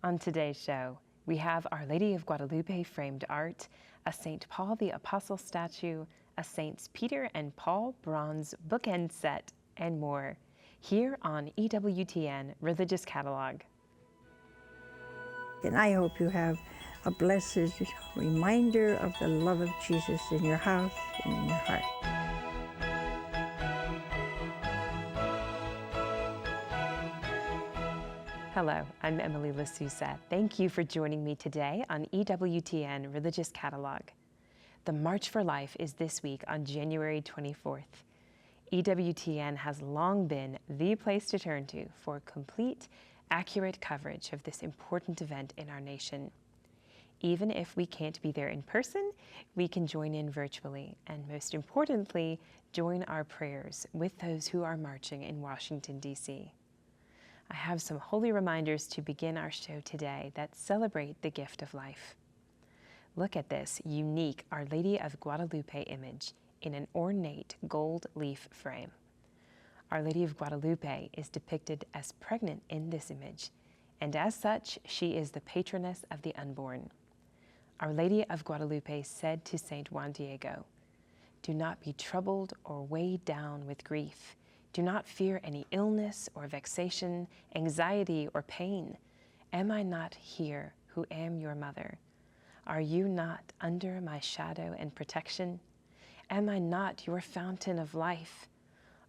On today's show, we have Our Lady of Guadalupe framed art, a St. Paul the Apostle statue, a Saints Peter and Paul bronze bookend set, and more, here on Ewtn Religious Catalog. And I hope you have a blessed reminder of the love of Jesus in your house and in your heart. Hello, I'm Emily Lasusa. Thank you for joining me today on Ewtn Religious Catalog. The March for Life is this week on January 24th. Ewtn has long been the place to turn to for complete, accurate coverage of this important event in our nation. Even if we can't be there in person, we can join in virtually, and most importantly, join our prayers with those who are marching in Washington, D.C. I have some holy reminders to begin our show today that celebrate the gift of life. Look at this unique Our Lady of Guadalupe image in an ornate gold leaf frame. Our Lady of Guadalupe is depicted as pregnant in this image, and as such, she is the patroness of the unborn. Our Lady of Guadalupe said to Saint Juan Diego, "Do not be troubled or weighed down with grief. Do not fear any illness or vexation, anxiety or pain. Am I not here who am your mother? Are you not under my shadow and protection? Am I not your fountain of life?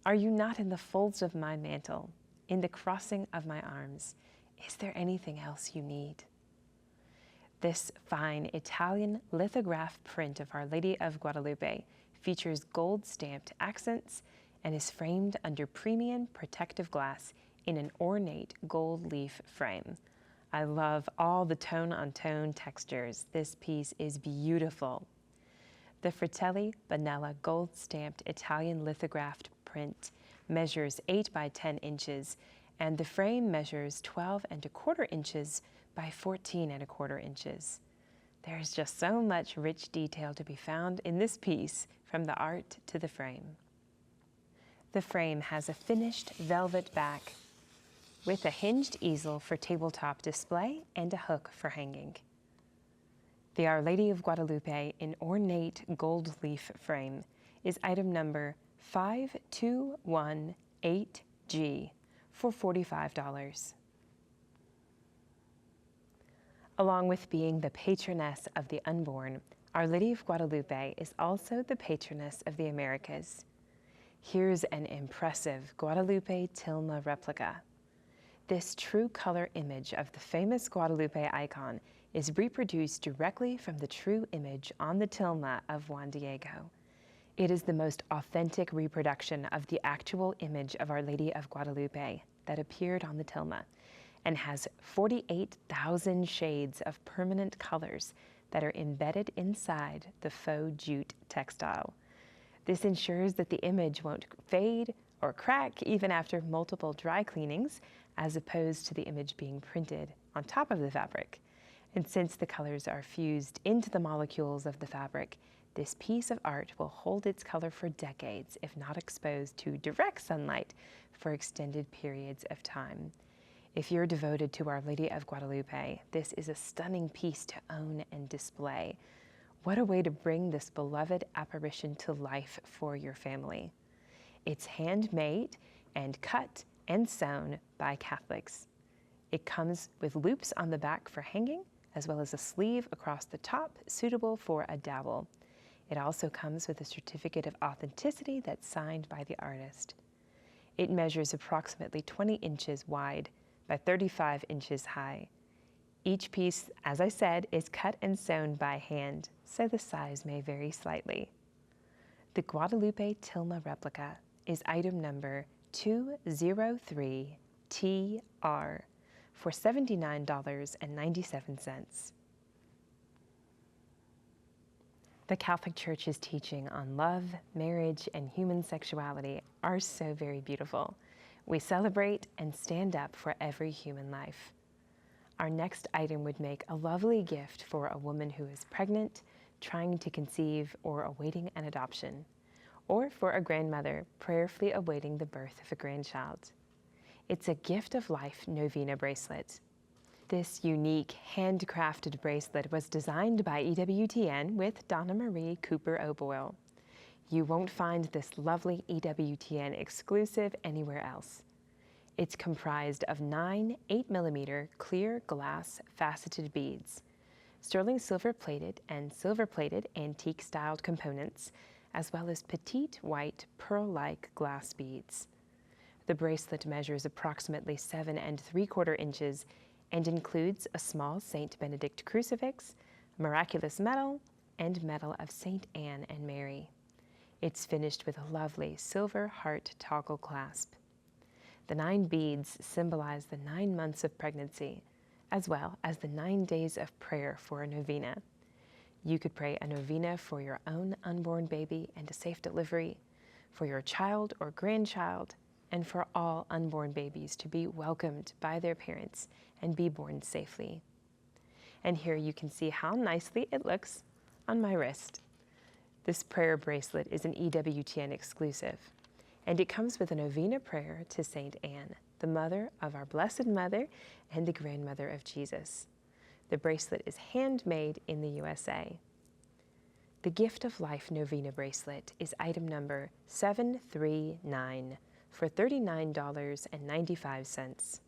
Are you not in the folds of my mantle, in the crossing of my arms? Is there anything else you need?" This fine Italian lithograph print of Our Lady of Guadalupe features gold-stamped accents and is framed under premium protective glass in an ornate gold leaf frame. I love all the tone-on-tone textures. This piece is beautiful. The Fratelli Bonella gold-stamped Italian lithographed print measures 8 by 10 inches, and the frame measures 12¼ inches by 14¼ inches. There's just so much rich detail to be found in this piece, from the art to the frame. The frame has a finished velvet back with a hinged easel for tabletop display and a hook for hanging. The Our Lady of Guadalupe in ornate gold leaf frame is item number 5218G for $45. Along with being the patroness of the unborn, Our Lady of Guadalupe is also the patroness of the Americas. Here's an impressive Guadalupe tilma replica. This true color image of the famous Guadalupe icon is reproduced directly from the true image on the tilma of Juan Diego. It is the most authentic reproduction of the actual image of Our Lady of Guadalupe that appeared on the tilma, and has 48,000 shades of permanent colors that are embedded inside the faux jute textile. This ensures that the image won't fade or crack even after multiple dry cleanings, as opposed to the image being printed on top of the fabric. And since the colors are fused into the molecules of the fabric, this piece of art will hold its color for decades if not exposed to direct sunlight for extended periods of time. If you're devoted to Our Lady of Guadalupe, this is a stunning piece to own and display. What a way to bring this beloved apparition to life for your family. It's handmade and cut and sewn by Catholics. It comes with loops on the back for hanging, as well as a sleeve across the top suitable for a dowel. It also comes with a certificate of authenticity that's signed by the artist. It measures approximately 20 inches wide by 35 inches high. Each piece, as I said, is cut and sewn by hand, so the size may vary slightly. The Guadalupe tilma replica is item number 203TR for $79.97. The Catholic Church's teaching on love, marriage, and human sexuality are so very beautiful. We celebrate and stand up for every human life. Our next item would make a lovely gift for a woman who is pregnant, trying to conceive, or awaiting an adoption, or for a grandmother prayerfully awaiting the birth of a grandchild. It's a gift of life Novena bracelet. This unique handcrafted bracelet was designed by Ewtn with Donna Marie Cooper O'Boyle. You won't find this lovely Ewtn exclusive anywhere else. It's comprised of 9 8mm clear glass faceted beads, sterling silver-plated and silver-plated antique-styled components, as well as petite white pearl-like glass beads. The bracelet measures approximately 7 3/4 inches and includes a small Saint Benedict crucifix, miraculous medal, and medal of Saint Anne and Mary. It's finished with a lovely silver heart toggle clasp. The 9 beads symbolize the 9 months of pregnancy, as well as the 9 days of prayer for a novena. You could pray a novena for your own unborn baby and a safe delivery, for your child or grandchild, and for all unborn babies to be welcomed by their parents and be born safely. And here you can see how nicely it looks on my wrist. This prayer bracelet is an Ewtn exclusive, and it comes with a novena prayer to Saint Anne, the mother of our Blessed Mother and the grandmother of Jesus. The bracelet is handmade in the USA. The Gift of Life Novena bracelet is item number 739 for $39.95.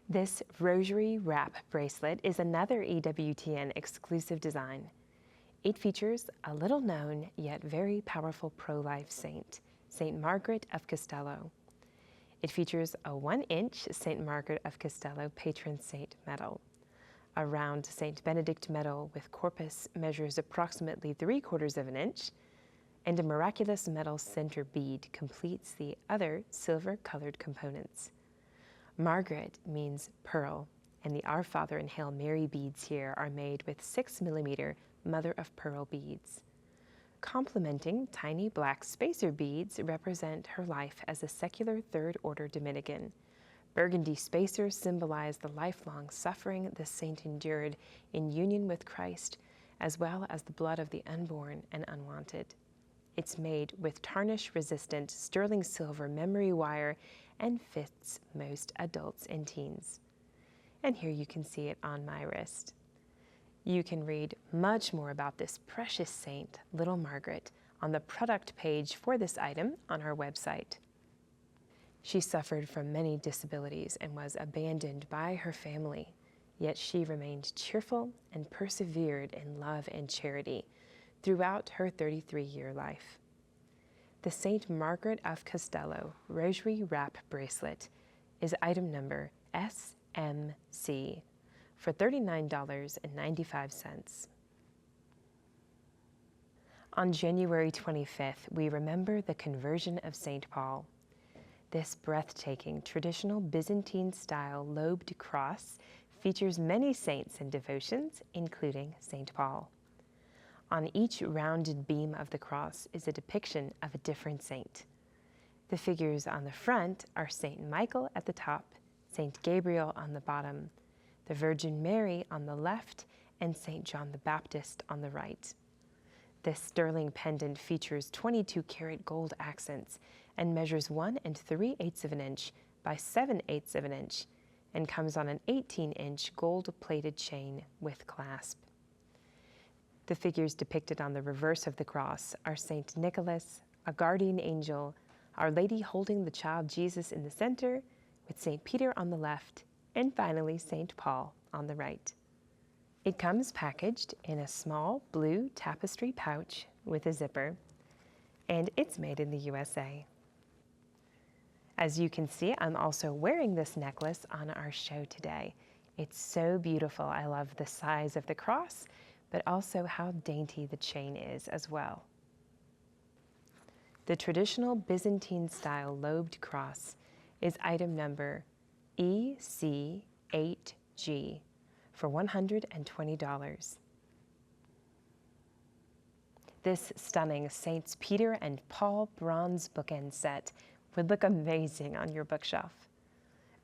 This Rosary wrap bracelet is another Ewtn exclusive design. It features a little-known yet very powerful pro-life saint, Saint Margaret of Castello. It features a 1-inch Saint Margaret of Castello patron saint medal. A round Saint Benedict medal with corpus measures approximately 3/4 of an inch, and a miraculous medal center bead completes the other silver-colored components. Margaret means pearl, and the Our Father and Hail Mary beads here are made with 6mm mother of pearl beads. Complementing tiny black spacer beads represent her life as a secular third-order Dominican. Burgundy spacers symbolize the lifelong suffering the saint endured in union with Christ, as well as the blood of the unborn and unwanted. It's made with tarnish-resistant sterling silver memory wire and fits most adults and teens. And here you can see it on my wrist. You can read much more about this precious saint, Little Margaret, on the product page for this item on our website. She suffered from many disabilities and was abandoned by her family, yet she remained cheerful and persevered in love and charity throughout her 33-year life. The Saint Margaret of Castello Rosary Wrap Bracelet is item number SMC for $39.95. On January 25th, we remember the conversion of St. Paul. This breathtaking traditional Byzantine-style lobed cross features many saints and devotions, including St. Paul. On each rounded beam of the cross is a depiction of a different saint. The figures on the front are St. Michael at the top, St. Gabriel on the bottom, the Virgin Mary on the left, and St. John the Baptist on the right. This sterling pendant features 22-karat gold accents and measures 1 3/8 of an inch by 7/8 of an inch and comes on an 18-inch gold-plated chain with clasp. The figures depicted on the reverse of the cross are St. Nicholas, a guardian angel, Our Lady holding the child Jesus in the center, with St. Peter on the left, and finally St. Paul on the right. It comes packaged in a small blue tapestry pouch with a zipper, and it's made in the USA. As you can see, I'm also wearing this necklace on our show today. It's so beautiful. I love the size of the cross, but also how dainty the chain is as well. The traditional Byzantine-style lobed cross is item number EC8G for $120. This stunning Saints Peter and Paul bronze bookend set would look amazing on your bookshelf.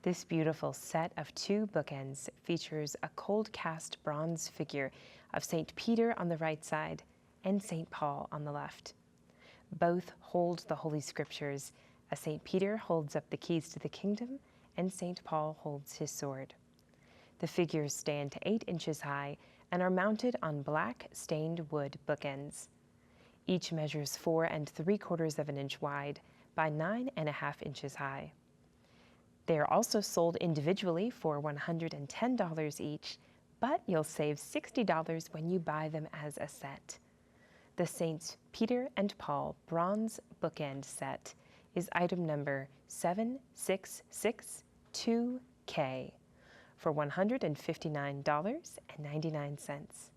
This beautiful set of 2 bookends features a cold cast bronze figure of St. Peter on the right side and St. Paul on the left. Both hold the Holy Scriptures, as St. Peter holds up the keys to the kingdom and St. Paul holds his sword. The figures stand 8 inches high and are mounted on black stained wood bookends. Each measures 4 3/4 of an inch wide by 9.5 inches high. They are also sold individually for $110 each, but you'll save $60 when you buy them as a set. The Saints Peter and Paul bronze bookend set is item number 7662K for $159.99.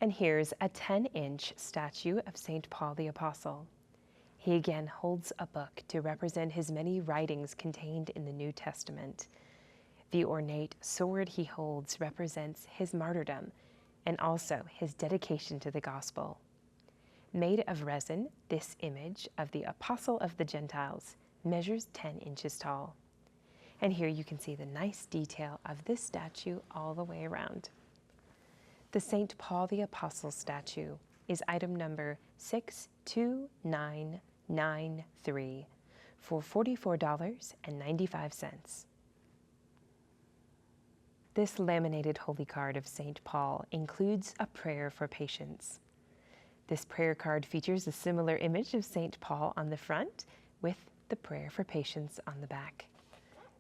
And here's a 10-inch statue of St. Paul the Apostle. He again holds a book to represent his many writings contained in the New Testament. The ornate sword he holds represents his martyrdom and also his dedication to the gospel. Made of resin, this image of the Apostle of the Gentiles measures 10 inches tall. And here you can see the nice detail of this statue all the way around. The St. Paul the Apostle statue is item number 62993 for $44.95. This laminated holy card of St. Paul includes a prayer for patience. This prayer card features a similar image of St. Paul on the front with the prayer for patience on the back.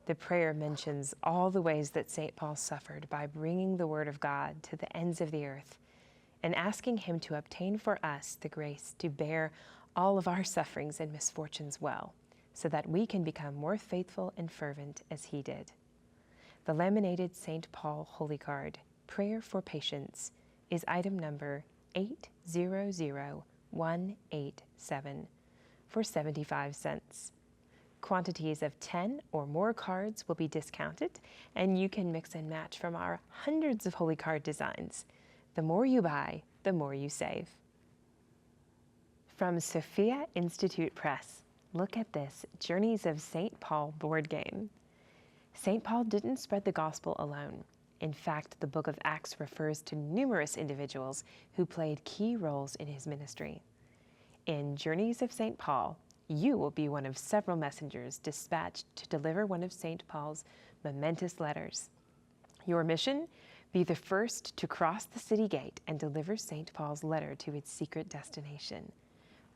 The prayer mentions all the ways that St. Paul suffered by bringing the Word of God to the ends of the earth and asking him to obtain for us the grace to bear all of our sufferings and misfortunes well, so that we can become more faithful and fervent as he did. The laminated St. Paul Holy Card, Prayer for Patience, is item number 800187 for 75 cents. Quantities of 10 or more cards will be discounted, and you can mix and match from our hundreds of holy card designs. The more you buy, the more you save. From Sophia Institute Press, look at this Journeys of St. Paul board game. St. Paul didn't spread the gospel alone. In fact, the book of Acts refers to numerous individuals who played key roles in his ministry. In Journeys of St. Paul, you will be one of several messengers dispatched to deliver one of St. Paul's momentous letters. Your mission? Be the first to cross the city gate and deliver St. Paul's letter to its secret destination.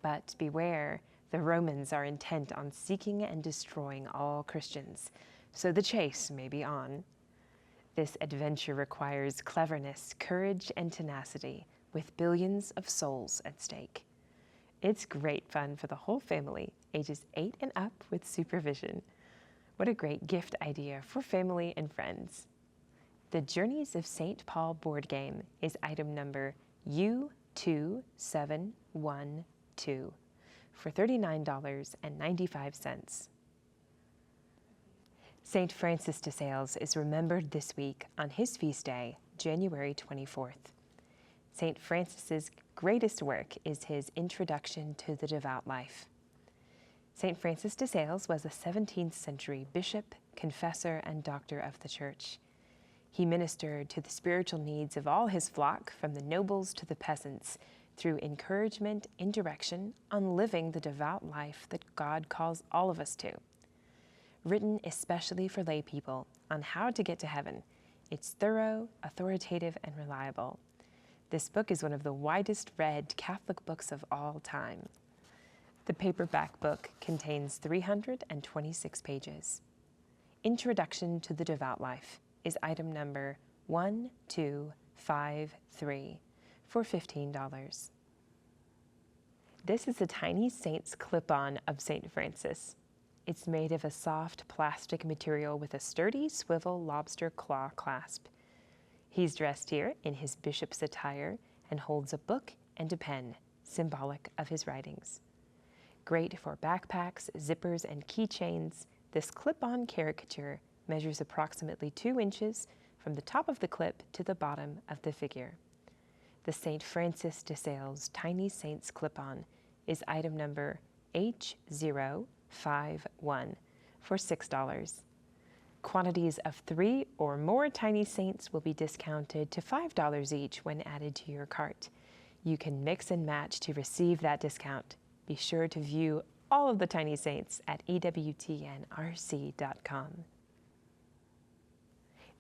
But beware, the Romans are intent on seeking and destroying all Christians, so the chase may be on. This adventure requires cleverness, courage, and tenacity, with billions of souls at stake. It's great fun for the whole family, ages 8 and up with supervision. What a great gift idea for family and friends. The Journeys of St. Paul board game is item number U2712 for $39.95. St. Francis de Sales is remembered this week on his feast day, January 24th. St. Francis's greatest work is his Introduction to the Devout Life. St. Francis de Sales was a 17th century bishop, confessor, and doctor of the Church. He ministered to the spiritual needs of all his flock, from the nobles to the peasants, through encouragement and direction on living the devout life that God calls all of us to. Written especially for lay people on how to get to heaven, it's thorough, authoritative, and reliable. This book is one of the widest read Catholic books of all time. The paperback book contains 326 pages. Introduction to the Devout Life is item number 1253 for $15. This is a tiny saint's clip-on of St. Francis. It's made of a soft plastic material with a sturdy swivel lobster claw clasp. He's dressed here in his bishop's attire and holds a book and a pen, symbolic of his writings. Great for backpacks, zippers, and keychains, this clip-on caricature measures approximately 2 inches from the top of the clip to the bottom of the figure. The St. Francis de Sales Tiny Saints Clip-On is item number H051 for $6. Quantities of 3 or more tiny saints will be discounted to $5 each when added to your cart. You can mix and match to receive that discount. Be sure to view all of the tiny saints at ewtnrc.com.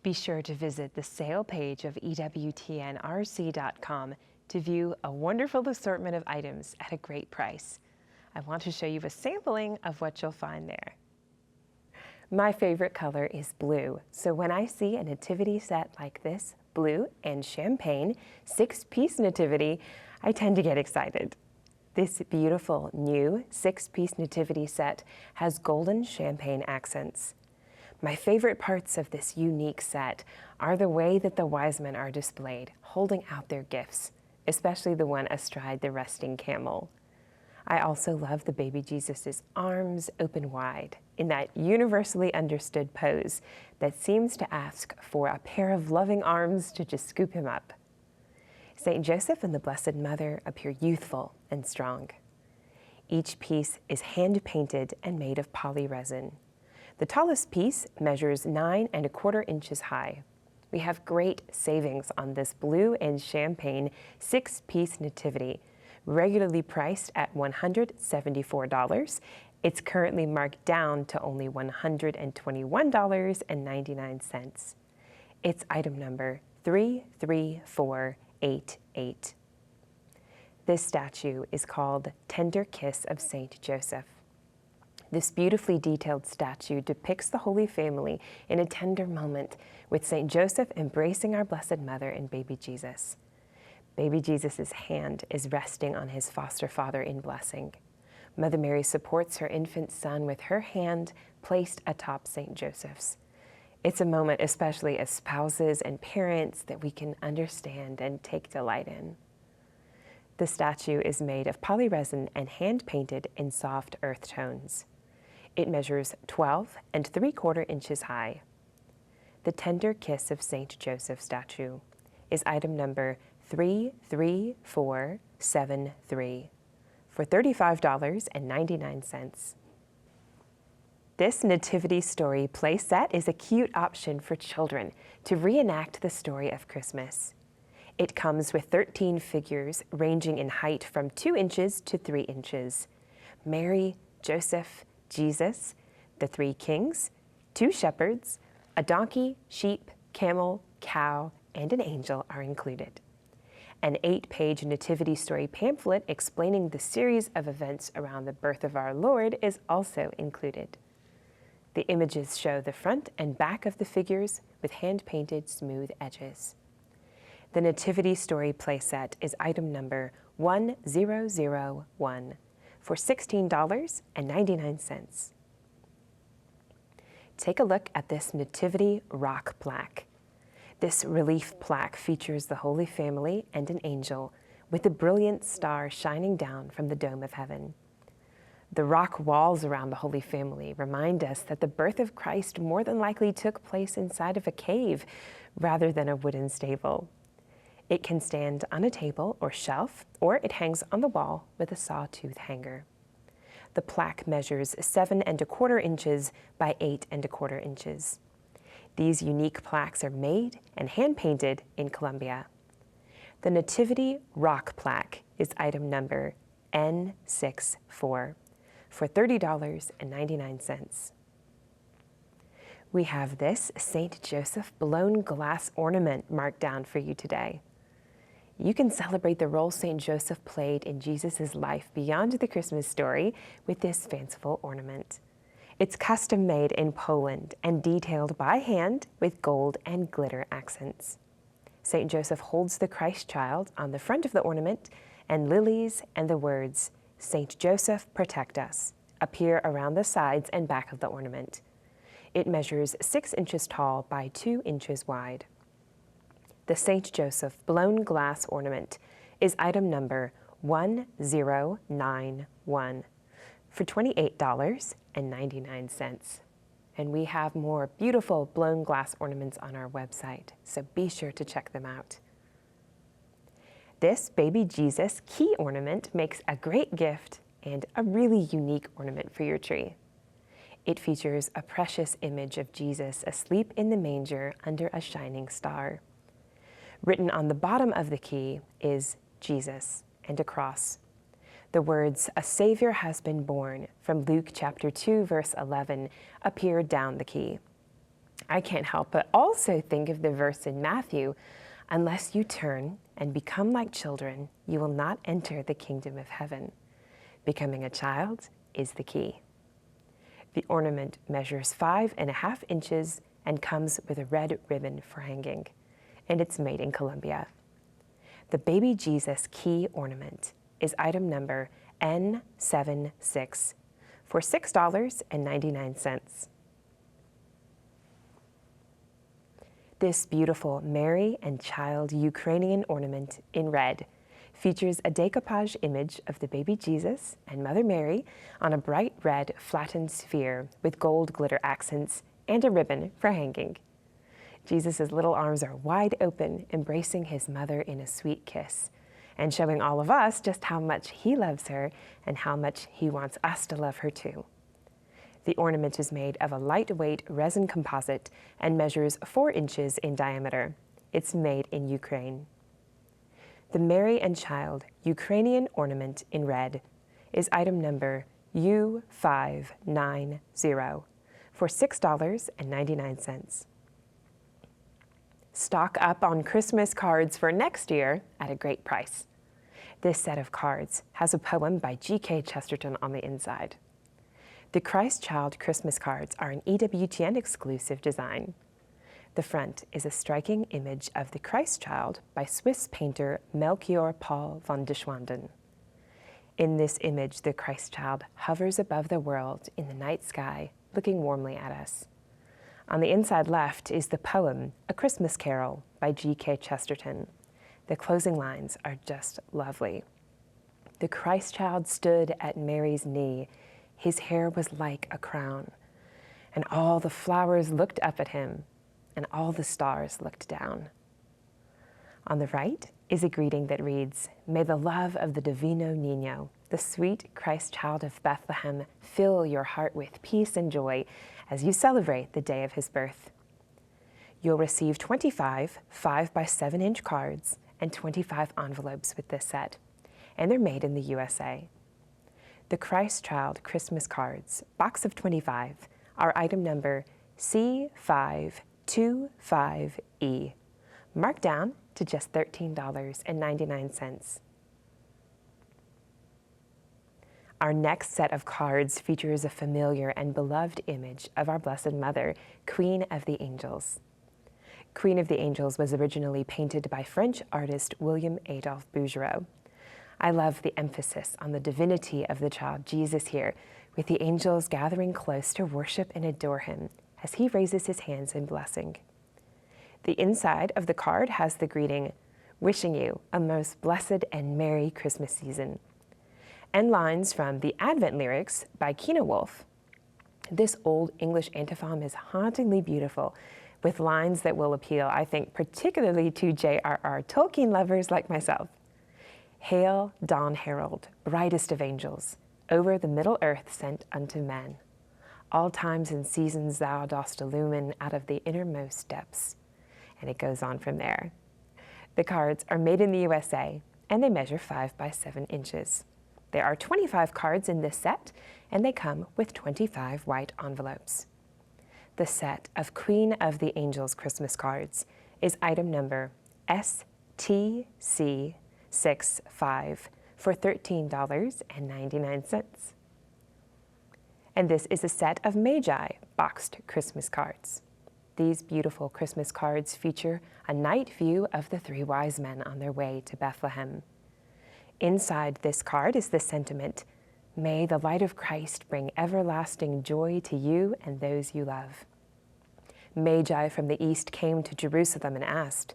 Be sure to visit the sale page of ewtnrc.com to view a wonderful assortment of items at a great price. I want to show you a sampling of what you'll find there. My favorite color is blue, so when I see a nativity set like this, blue and champagne, 6-piece nativity, I tend to get excited. This beautiful new 6-piece nativity set has golden champagne accents. My favorite parts of this unique set are the way that the wise men are displayed, holding out their gifts, especially the one astride the resting camel. I also love the baby Jesus' arms open wide in that universally understood pose that seems to ask for a pair of loving arms to just scoop him up. St. Joseph and the Blessed Mother appear youthful and strong. Each piece is hand-painted and made of poly resin. The tallest piece measures 9 1/4 inches high. We have great savings on this blue and champagne 6-piece nativity, regularly priced at $174. It's currently marked down to only $121.99. It's item number 33488. This statue is called Tender Kiss of St. Joseph. This beautifully detailed statue depicts the Holy Family in a tender moment with St. Joseph embracing our Blessed Mother and baby Jesus. Baby Jesus' hand is resting on his foster father in blessing. Mother Mary supports her infant son with her hand placed atop St. Joseph's. It's a moment, especially as spouses and parents, that we can understand and take delight in. The statue is made of poly resin and hand-painted in soft earth tones. It measures 12 3/4 inches high. The Tender Kiss of St. Joseph statue is item number 33473 for $35.99. This Nativity Story play set is a cute option for children to reenact the story of Christmas. It comes with 13 figures ranging in height from 2 inches to 3 inches. Mary, Joseph, Jesus, the 3 kings, 2 shepherds, a donkey, sheep, camel, cow, and an angel are included. An 8-page Nativity Story pamphlet explaining the series of events around the birth of our Lord is also included. The images show the front and back of the figures with hand-painted smooth edges. The Nativity Story playset is item number 1001 for $16.99. Take a look at this Nativity rock plaque. This relief plaque features the Holy Family and an angel with a brilliant star shining down from the dome of heaven. The rock walls around the Holy Family remind us that the birth of Christ more than likely took place inside of a cave rather than a wooden stable. It can stand on a table or shelf, or it hangs on the wall with a sawtooth hanger. The plaque measures 7 1/4 inches by 8 1/4 inches. These unique plaques are made and hand-painted in Colombia. The Nativity Rock Plaque is item number N64 for $30.99. We have this St. Joseph blown glass ornament marked down for you today. You can celebrate the role St. Joseph played in Jesus' life beyond the Christmas story with this fanciful ornament. It's custom made in Poland and detailed by hand with gold and glitter accents. St. Joseph holds the Christ child on the front of the ornament, and lilies and the words, "St. Joseph, protect us," appear around the sides and back of the ornament. It measures 6 inches tall by 2 inches wide. The St. Joseph blown glass ornament is item number 1091 for $28.99. And we have more beautiful blown glass ornaments on our website, so be sure to check them out. This baby Jesus key ornament makes a great gift and a really unique ornament for your tree. It features a precious image of Jesus asleep in the manger under a shining star. Written on the bottom of the key is Jesus and a cross. The words, "A Savior has been born," from Luke chapter 2, verse 11, appear down the key. I can't help but also think of the verse in Matthew, "Unless you turn and become like children, you will not enter the kingdom of heaven." Becoming a child is the key. The ornament measures 5.5 inches and comes with a red ribbon for hanging, and it's made in Colombia. The baby Jesus key ornament is item number N76 for $6.99. This beautiful Mary and Child Ukrainian ornament in red features a decoupage image of the baby Jesus and Mother Mary on a bright red flattened sphere with gold glitter accents and a ribbon for hanging. Jesus' little arms are wide open, embracing his mother in a sweet kiss, and showing all of us just how much he loves her and how much he wants us to love her too. The ornament is made of a lightweight resin composite and measures 4 inches in diameter. It's made in Ukraine. The Mary and Child Ukrainian ornament in red is item number U590 for $6.99. Stock up on Christmas cards for next year at a great price. This set of cards has a poem by G.K. Chesterton on the inside. The Christ Child Christmas cards are an Ewtn exclusive design. The front is a striking image of the Christ Child by Swiss painter Melchior Paul von Deschwanden. In this image, the Christ Child hovers above the world in the night sky, looking warmly at us. On the inside left is the poem A Christmas Carol by G.K. Chesterton. The closing lines are just lovely. The Christ Child stood at Mary's knee. His hair was like a crown, and all the flowers looked up at him, and all the stars looked down. On the right is a greeting that reads, "May the love of the Divino Niño, the sweet Christ Child of Bethlehem, fill your heart with peace and joy as you celebrate the day of his birth." You'll receive 25 5x7-inch cards and 25 envelopes with this set, and they're made in the USA. The Christ Child Christmas cards, box of 25, are item number C525E, marked down to just $13.99. Our next set of cards features a familiar and beloved image of our Blessed Mother, Queen of the Angels. Queen of the Angels was originally painted by French artist William Adolphe Bouguereau. I love the emphasis on the divinity of the child Jesus here, with the angels gathering close to worship and adore him as he raises his hands in blessing. The inside of the card has the greeting, "Wishing you a most blessed and merry Christmas season," and lines from the Advent lyrics by Kina Wolf. This old English antiphon is hauntingly beautiful, with lines that will appeal, I think, particularly to J.R.R. Tolkien lovers like myself. "Hail, dawn herald, brightest of angels, over the middle earth sent unto men. All times and seasons thou dost illumine out of the innermost depths." And it goes on from there. The cards are made in the USA, and they measure 5x7 inches. There are 25 cards in this set, and they come with 25 white envelopes. The set of Queen of the Angels Christmas cards is item number STC65 for $13.99. And this is a set of Magi boxed Christmas cards. These beautiful Christmas cards feature a night view of the 3 wise men on their way to Bethlehem. Inside this card is the sentiment, "May the light of Christ bring everlasting joy to you and those you love." Magi from the east came to Jerusalem and asked,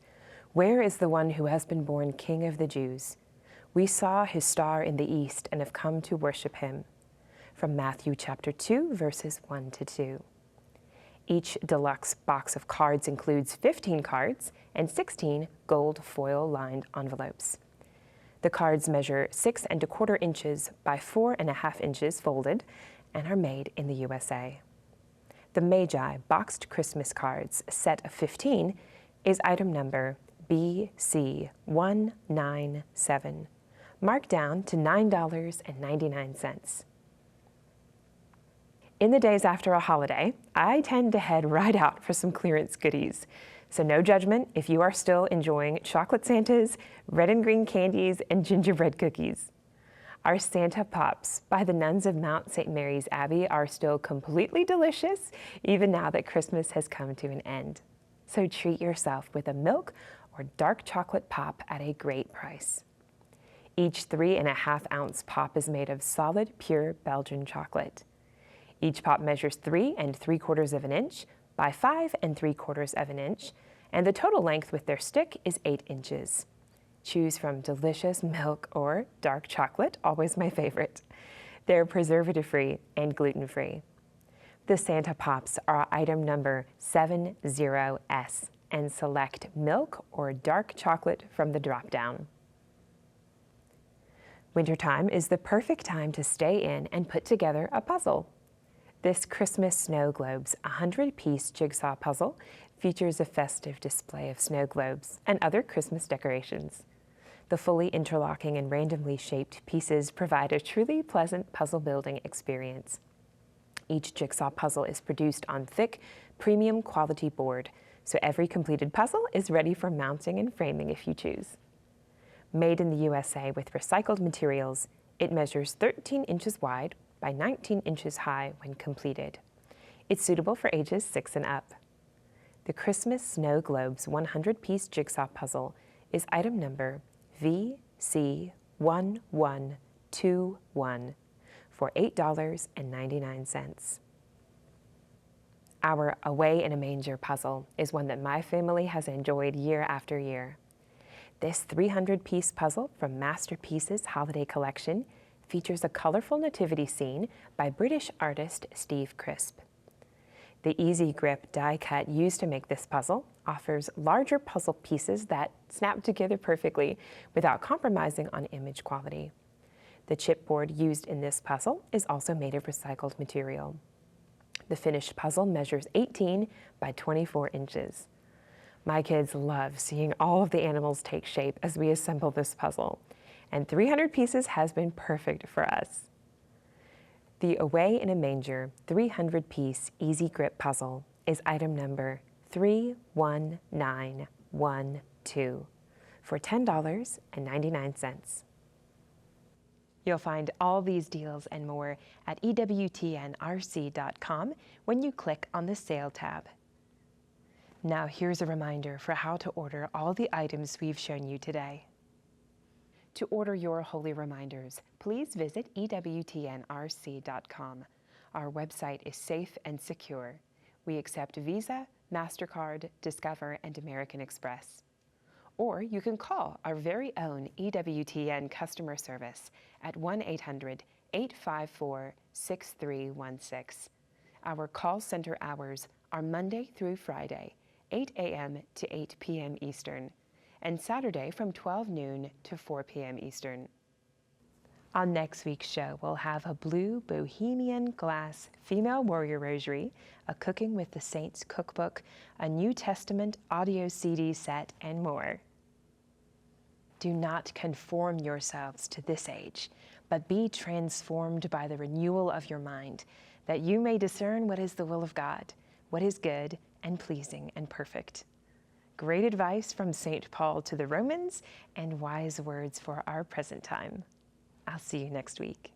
"Where is the one who has been born King of the Jews? We saw his star in the east and have come to worship him." From Matthew chapter 2, verses 1 to 2. Each deluxe box of cards includes 15 cards and 16 gold foil-lined envelopes. The cards measure 6¼ inches by 4½ inches folded and are made in the USA. The Magi boxed Christmas cards set of 15 is item number BC197, marked down to $9.99. In the days after a holiday, I tend to head right out for some clearance goodies. So no judgment if you are still enjoying chocolate Santas, red and green candies, and gingerbread cookies. Our Santa Pops by the nuns of Mount St. Mary's Abbey are still completely delicious, even now that Christmas has come to an end. So treat yourself with a milk or dark chocolate pop at a great price. Each 3.5-ounce pop is made of solid, pure Belgian chocolate. Each pop measures 3 3/4 inches by 5 3/4 inches, and the total length with their stick is 8 inches. Choose from delicious milk or dark chocolate, always my favorite. They're preservative-free and gluten-free. The Santa Pops are item number 70S and select milk or dark chocolate from the drop-down. Wintertime is the perfect time to stay in and put together a puzzle. This Christmas Snow Globes 100-piece jigsaw puzzle features a festive display of snow globes and other Christmas decorations. The fully interlocking and randomly shaped pieces provide a truly pleasant puzzle building experience. Each jigsaw puzzle is produced on thick, premium quality board, so every completed puzzle is ready for mounting and framing if you choose. Made in the USA with recycled materials, it measures 13 inches wide by 19 inches high when completed. It's suitable for ages 6 and up. The Christmas Snow Globes 100-piece jigsaw puzzle is item number VC1121 for $8.99. Our Away in a Manger puzzle is one that my family has enjoyed year after year. This 300-piece puzzle from Masterpieces Holiday Collection features a colorful nativity scene by British artist Steve Crisp. The easy grip die cut used to make this puzzle offers larger puzzle pieces that snap together perfectly without compromising on image quality. The chipboard used in this puzzle is also made of recycled material. The finished puzzle measures 18 by 24 inches. My kids love seeing all of the animals take shape as we assemble this puzzle, and 300 pieces has been perfect for us. The Away in a Manger 300-piece easy grip puzzle is item number 31912 for $10.99. You'll find all these deals and more at ewtnrc.com when you click on the Sale tab. Now here's a reminder for how to order all the items we've shown you today. To order your holy reminders, please visit ewtnrc.com. Our website is safe and secure. We accept Visa, MasterCard, Discover, and American Express. Or you can call our very own EWTN customer service at 1-800-854-6316. Our call center hours are Monday through Friday, 8 a.m. to 8 p.m. Eastern, and Saturday from 12 noon to 4 p.m. Eastern. On next week's show, we'll have a blue Bohemian glass female warrior rosary, a Cooking with the Saints cookbook, a New Testament audio CD set, and more. Do not conform yourselves to this age, but be transformed by the renewal of your mind, that you may discern what is the will of God, what is good and pleasing and perfect. Great advice from St. Paul to the Romans and wise words for our present time. I'll see you next week.